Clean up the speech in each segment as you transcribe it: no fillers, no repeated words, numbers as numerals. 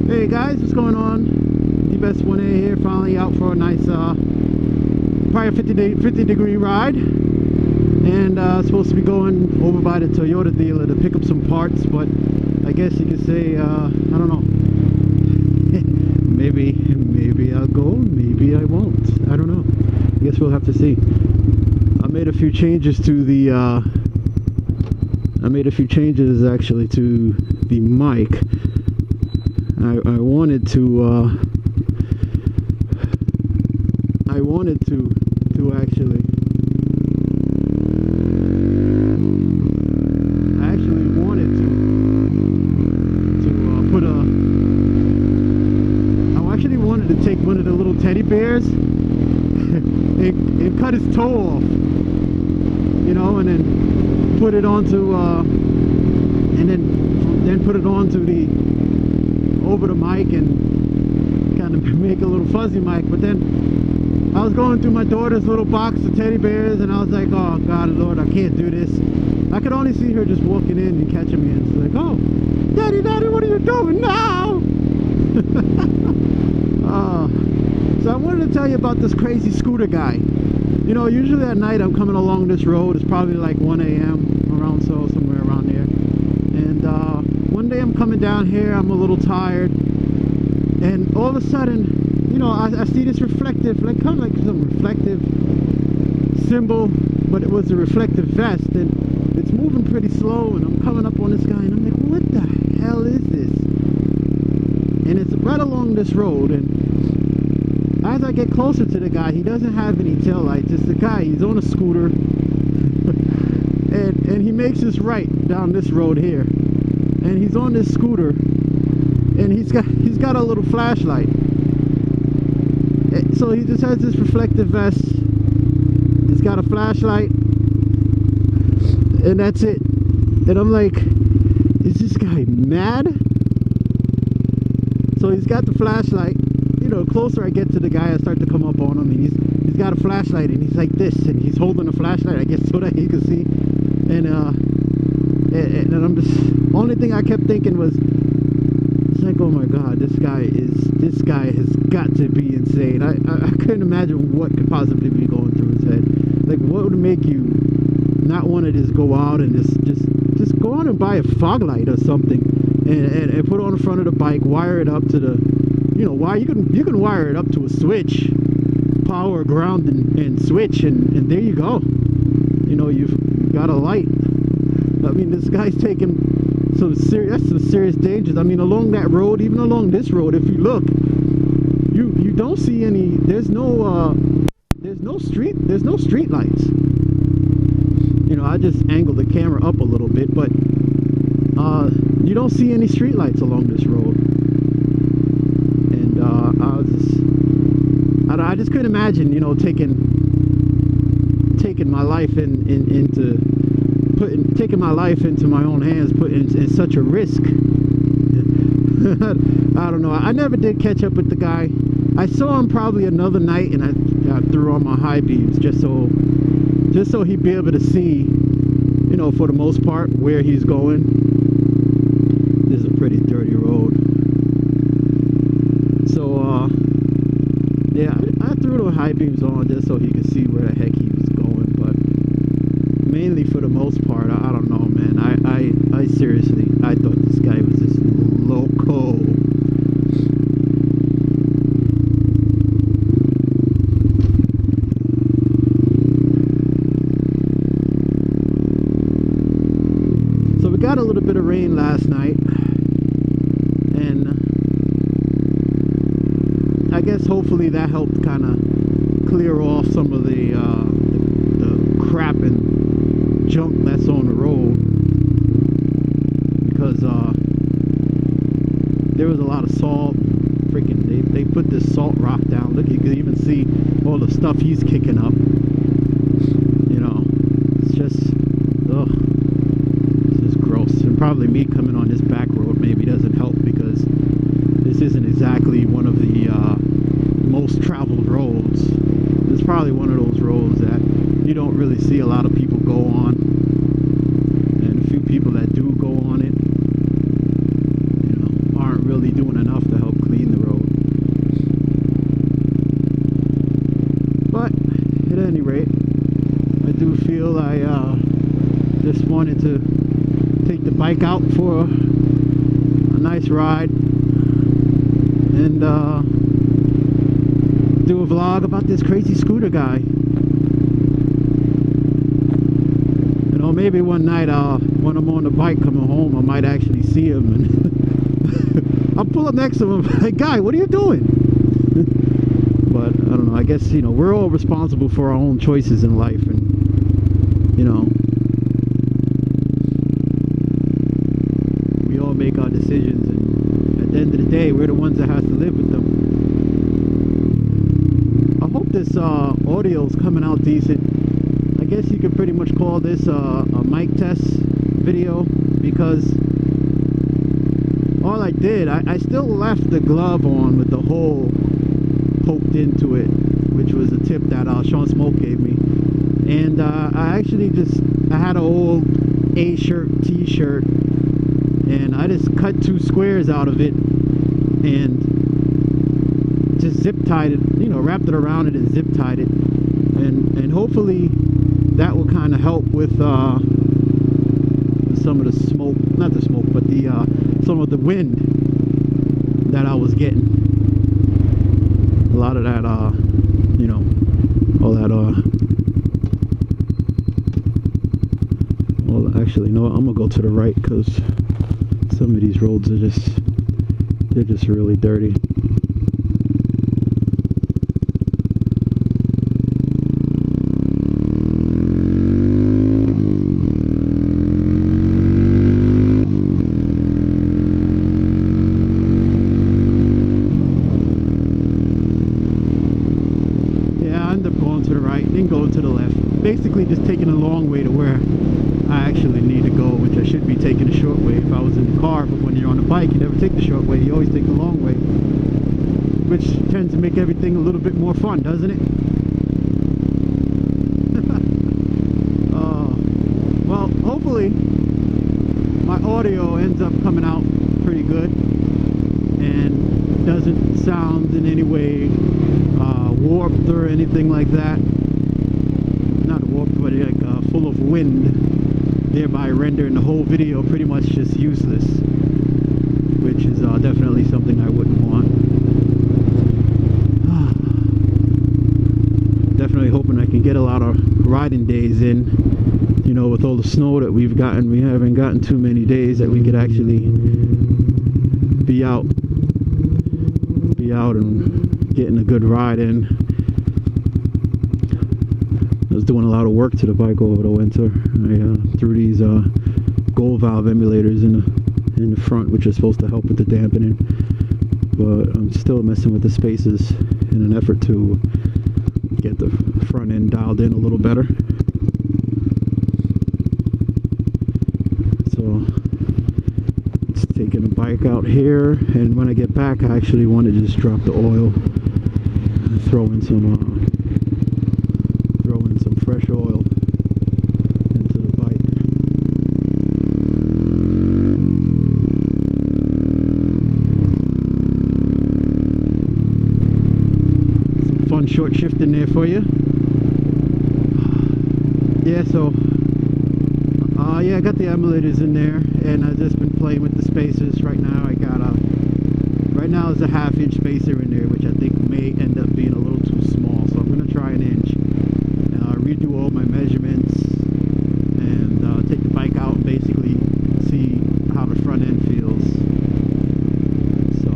Hey guys, what's going on? The best 1A here, finally out for a nice probably a 50 degree ride, and supposed to be going over by the Toyota dealer to pick up some parts, but I guess you could say I don't know. maybe I'll go, maybe I won't. I don't know. I guess we'll have to see. I made a few changes to the actually to the mic. I wanted to actually take one of the little teddy bears and cut his toe off, you know, and then put it onto and then put it onto over the mic and kind of make a little fuzzy mic. But then I was going through my daughter's little box of teddy bears and I was like, oh God, Lord, I can't do this. I could only see her just walking in and catching me, and she's like, oh, Daddy, what are you doing now? So I wanted to tell you about this crazy scooter guy. You know, usually at night I'm coming along this road. It's probably like 1 a.m. around, somewhere around there. And one day I'm coming down here, I'm a little tired, and all of a sudden, you know, I see this reflective, like kind of like some reflective symbol, but it was a reflective vest, and it's moving pretty slow, and I'm coming up on this guy, and I'm like, what the hell is this? And it's right along this road, and as I get closer to the guy, he doesn't have any tail lights. It's the guy, he's on a scooter, and he makes this right down this road here, and he's on this scooter, and he's got a little flashlight. So he just has this reflective vest, he's got a flashlight, and that's it. And I'm like, is this guy mad? So he's got the flashlight. You know, closer I get to the guy, I start to come up on him, and he's got a flashlight, and he's like this, and he's holding a flashlight, I guess, so that he can see. And I'm just, only thing I kept thinking was, it's like, oh my God, this guy has got to be insane. I couldn't imagine what could possibly be going through his head. Like, what would make you not want to just go out and just go out and buy a fog light or something, and put it on the front of the bike, wire it up to the, you know, why you can wire it up to a switch, power, ground, and switch, and there you go. You know, you've got a light. I mean, this guy's taking some serious dangers. I mean, along that road, even along this road, if you look, you don't see any. There's no street lights. You know, I just angled the camera up a little bit, but you don't see any street lights along this road. And I just couldn't imagine, you know, taking my life taking my life into my own hands, putting in such a risk. I don't know. I never did catch up with the guy. I saw him probably another night, and I threw on my high beams just so he'd be able to see, you know, for the most part, where he's going. This is a pretty dirty road. So yeah, I threw the high beams on just so he could see where the heck he was going, but mainly for the most part, I don't know, man. I seriously, I thought this guy was just loco. So we got a little bit of rain last night, and I guess hopefully that helped kind of clear off some of the crap and junk that's on the road, because there was a lot of salt. Freaking, they put this salt rock down. Look, you can even see all the stuff he's kicking up. You know, it's just, ugh, it's just gross. And probably me coming on this back road maybe doesn't help, because this isn't exactly one of the most traveled roads. It's probably one of those roads that you don't really see a lot of people go on, and a few people that do go on it, you know, aren't really doing enough to help wanted to take the bike out for a nice ride and do a vlog about this crazy scooter guy. You know, maybe one night when I'm on the bike coming home, I might actually see him and I'll pull up next to him, hey guy, what are you doing? But I don't know, I guess, you know, we're all responsible for our own choices in life, and you know, we all make our decisions, and at the end of the day, we're the ones that have to live with them. I hope this audio's coming out decent. I guess you could pretty much call this a mic test video, because all I did, I still left the glove on with the hole poked into it, which was a tip that Sean Smoke gave me. And I actually I had an old A-shirt t-shirt, and I just cut 2 squares out of it and just zip tied it, you know, wrapped it around it and zip tied it, and hopefully that will kind of help with some of the smoke, not the smoke, but the some of the wind that I was getting. A lot of that you know, all that well, actually, no, I'm gonna go to the right, because some of these roads are they're just really dirty. Going to the left, basically just taking a long way to where I actually need to go, which I should be taking a short way if I was in the car. But when you're on a bike, you never take the short way, you always take the long way, which tends to make everything a little bit more fun, doesn't it? Well, hopefully my audio ends up coming out pretty good and doesn't sound in any way warped or anything like that. Not warped, but like full of wind, thereby rendering the whole video pretty much just useless, which is definitely something I wouldn't want. Definitely hoping I can get a lot of riding days in, you know, with all the snow that we've gotten. We haven't gotten too many days that we could actually be out and getting a good ride in. I was doing a lot of work to the bike over the winter. I threw these gold valve emulators in the front, which is supposed to help with the dampening, but I'm still messing with the spacers in an effort to get the front end dialed in a little better. So it's taking the bike out here, and when I get back, I actually want to just drop the oil and throw in some fresh oil into the bike. Some fun short shifting there for you. Yeah, so yeah, I got the emulators in there, and I've just been playing with the spacers. Right now I got right now there's a 1/2 inch spacer in there, which I think may end up being a little too small, so I'm going to try 1 inch. Redo all my measurements and take the bike out and basically see how the front end feels, so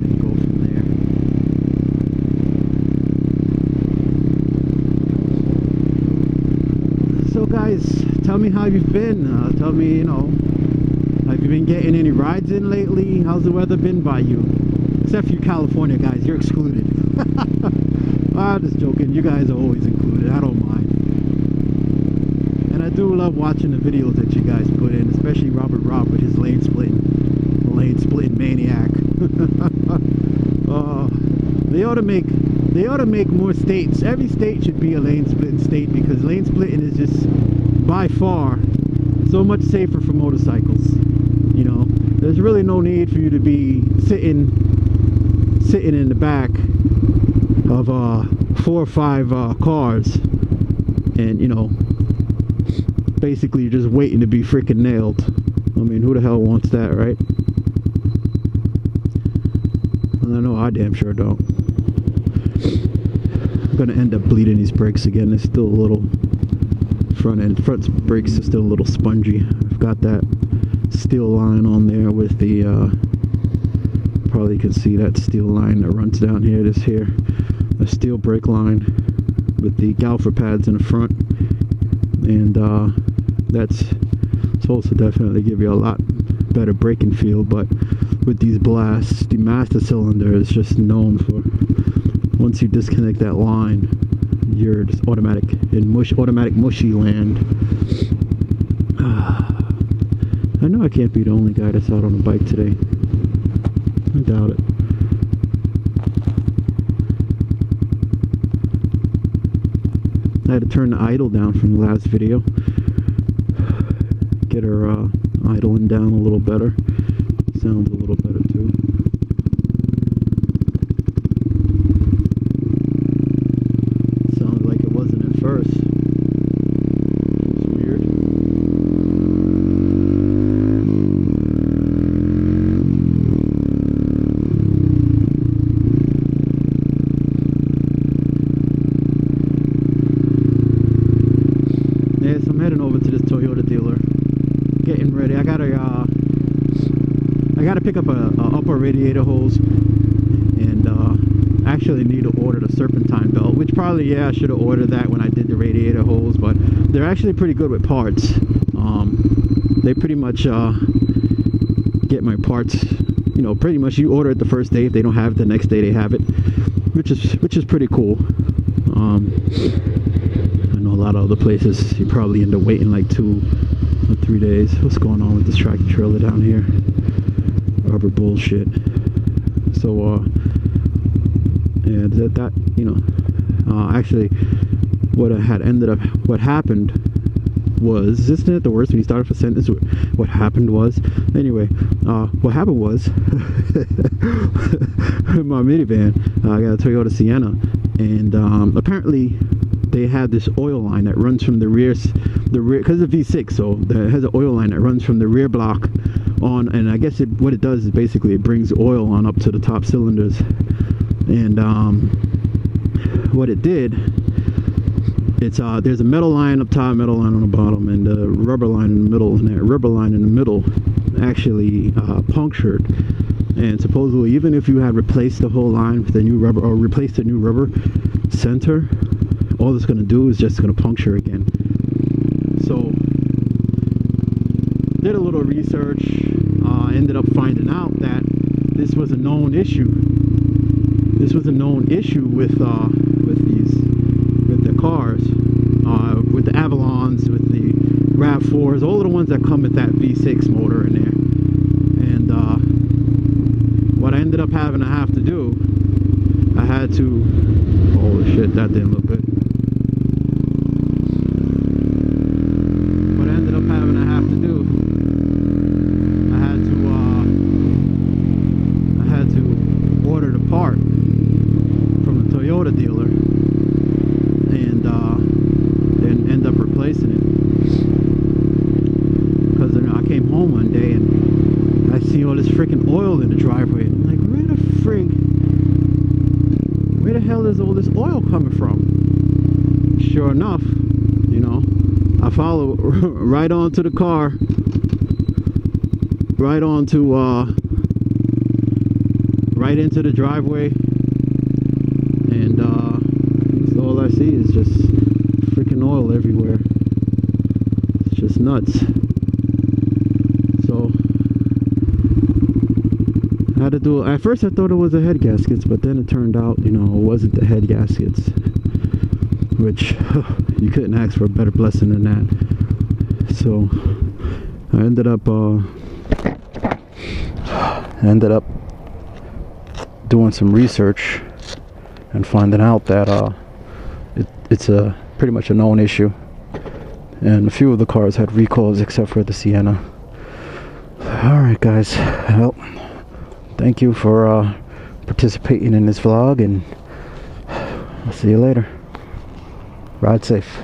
and go from there. So guys, tell me how you've been. Tell me, you know, have you been getting any rides in lately? How's the weather been by you? Except for you California guys, you're excluded. I'm just joking, you guys are always included, I don't mind. And I do love watching the videos that you guys put in, especially Robert Rob with his lane splitting maniac. They ought to make more states. Every state should be a lane splitting state, because lane splitting is just by far so much safer for motorcycles. You know, there's really no need for you to be sitting in the back of 4 or 5 cars, and you know, basically you're just waiting to be freaking nailed. I mean, who the hell wants that, right? I know I damn sure don't. I'm gonna end up bleeding these brakes again. They're still a little front brakes are still a little spongy. I've got that steel line on there with the probably can see that steel line that runs down here. This here, a steel brake line with the galfer pads in the front, and that's supposed to definitely give you a lot better braking feel. But with these blasts, the master cylinder is just known for, once you disconnect that line, you're just automatic mushy land. I know I can't be the only guy that's out on a bike today. I doubt it. I had to turn the idle down from the last video. Get her idling down a little better. Sounds a little better too. Sounded like it wasn't at first. It's weird. Yes, I'm heading over to this Toyota dealer. Getting ready. I gotta pick up a upper radiator hose, and actually need to order the serpentine belt, which probably, yeah, I should have ordered that when I did the radiator hose, but they're actually pretty good with parts. They pretty much get my parts, you know, pretty much you order it the first day. If they don't have it the next day, they have it, which is pretty cool. I know a lot of other places you probably end up waiting like 2 or 3 days. What's going on with this tractor trailer down here? Rubber bullshit. So yeah, that you know, actually what happened was, isn't it the worst when you start off a sentence? What happened was, anyway, what happened was my minivan, I got a Toyota Sienna, and apparently they had this oil line that runs from the rear, because it's a V6, so it has an oil line that runs from the rear block on, and I guess what it does is basically it brings oil on up to the top cylinders. And what it did, it's there's a metal line up top, metal line on the bottom, and a rubber line in the middle, and that rubber line in the middle actually punctured. And supposedly, even if you had replaced the whole line with a new rubber, or replaced a new rubber center, all it's going to do is just going to puncture again. So did a little research, ended up finding out that this was a known issue. This was a known issue with the cars, with the Avalons, with the RAV4s, all of the ones that come with that V6 motor in there. And what I ended up having to have to do, I had to, holy shit, that didn't look good. What I ended up having to have to do, I had to order the part from the Toyota dealer, and then end up replacing it. Because I came home one day and I see all this freaking oil in the driveway. I'm like, where the hell is all this oil coming from? Sure enough, you know, I follow right onto the car, right into the driveway, and all I see is just freaking oil everywhere. It's just nuts. So I had to do, at first I thought it was the head gaskets, but then it turned out, you know, it wasn't the head gaskets, which you couldn't ask for a better blessing than that. So I ended up doing some research and finding out that it's a pretty much a known issue, and a few of the cars had recalls except for the Sienna. Alright guys, well, thank you for participating in this vlog, and I'll see you later. Ride safe.